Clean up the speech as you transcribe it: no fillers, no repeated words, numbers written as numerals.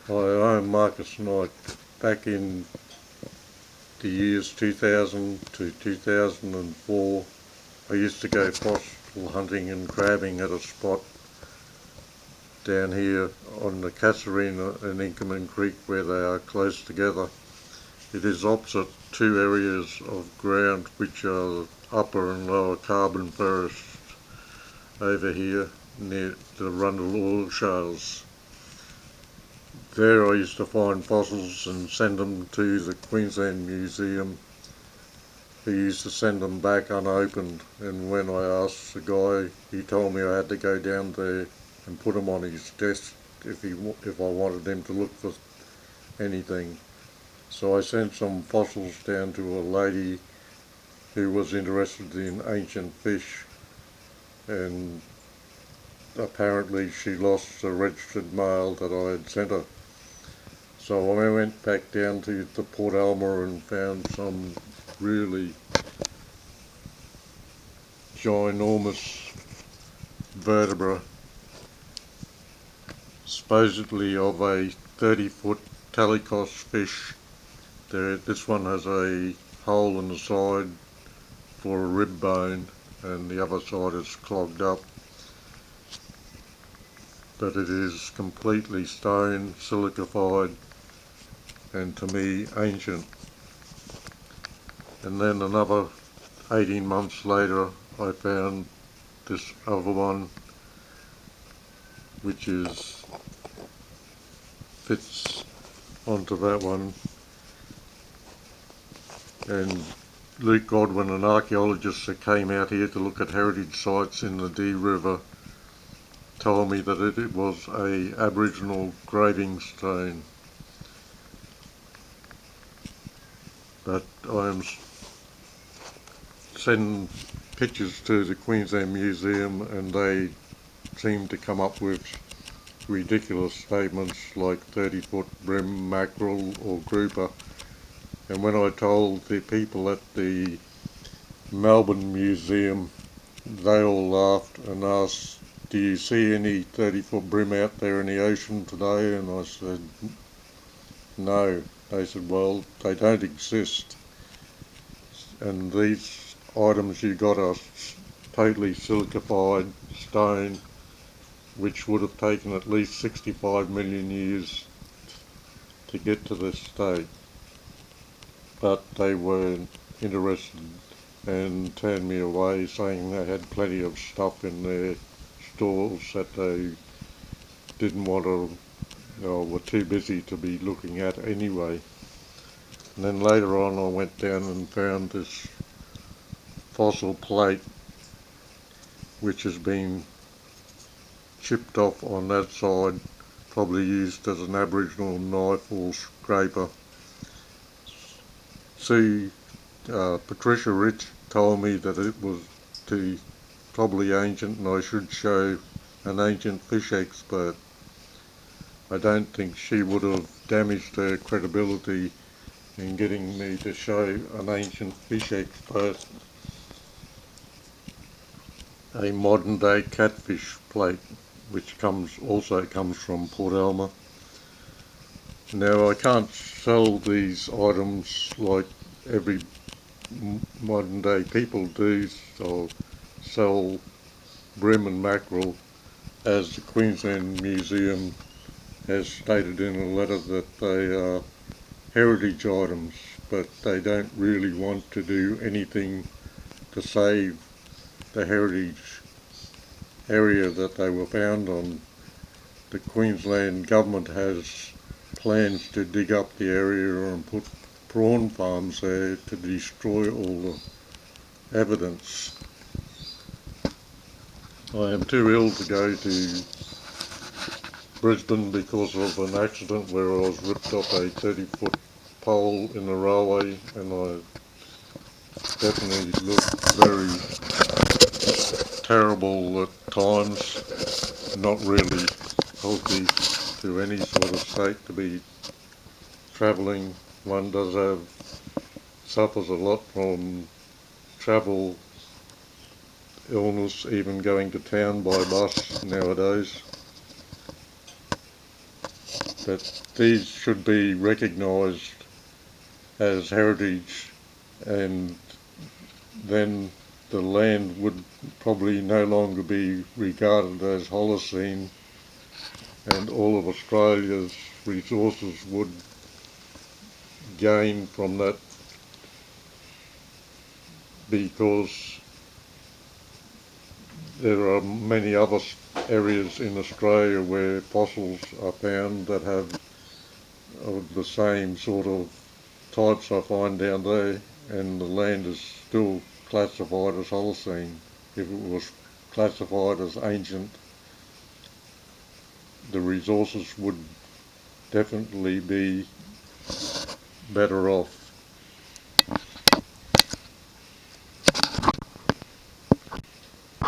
Hi, I'm Marcus Knight. Back in the years 2000 to 2004, I used to go fossil hunting and crabbing at a spot down here on the Casuarina and Inkerman Creek where they are close together. It is opposite two areas of ground which are upper and lower carbon forest over here near the Rundle oil shales. There I used to find fossils and send them to the Queensland Museum, who used to send them back unopened, and when I asked the guy, he told me I had to go down there and put them on his desk if I wanted him to look for anything. So I sent some fossils down to a lady who was interested in ancient fish, and apparently she lost the registered mail that I had sent her. So I went back down to the Port Alma and found some really ginormous vertebra, supposedly of a 30-foot talikos fish. This one has a hole in the side for a rib bone and the other side is clogged up. But it is completely stone, silicified, and to me ancient. And then another 18 months later I found this other one which fits onto that one, and Luke Godwin, an archaeologist that came out here to look at heritage sites in the Dee River, told me that it was a Aboriginal graving stone. But I am sending pictures to the Queensland Museum and they seem to come up with ridiculous statements like 30-foot brim, mackerel or grouper. And when I told the people at the Melbourne Museum, they all laughed and asked, "Do you see any 30-foot brim out there in the ocean today?" And I said, "No." They said, "Well, they don't exist. And these items you got are totally silicified stone, which would have taken at least 65 million years to get to this state." But they weren't interested and turned me away, saying they had plenty of stuff in their stores that they didn't want to, or were too busy to be looking at anyway. And then later on I went down and found this fossil plate which has been chipped off on that side, probably used as an Aboriginal knife or scraper. See, Patricia Rich told me that it was probably ancient and I should show an ancient fish expert. I don't think she would have damaged her credibility in getting me to show an ancient fish expert a modern day catfish plate, which also comes from Port Alma. Now I can't sell these items like every modern day people do, so sell brim and mackerel, as the Queensland Museum has stated in a letter that they are heritage items, but they don't really want to do anything to save the heritage area that they were found on. The Queensland government has plans to dig up the area and put prawn farms there to destroy all the evidence. I am too ill to go to Brisbane because of an accident where I was ripped off a 30-foot pole in the railway, and I definitely looked very terrible at times, not really healthy to any sort of state to be travelling. One suffers a lot from travel illness, even going to town by bus nowadays. But these should be recognised as heritage, and then the land would probably no longer be regarded as Holocene, and all of Australia's resources would gain from that, because there are many other areas in Australia where fossils are found that have the same sort of types I find down there, and the land is still classified as Holocene. If it was classified as ancient, the resources would definitely be better off.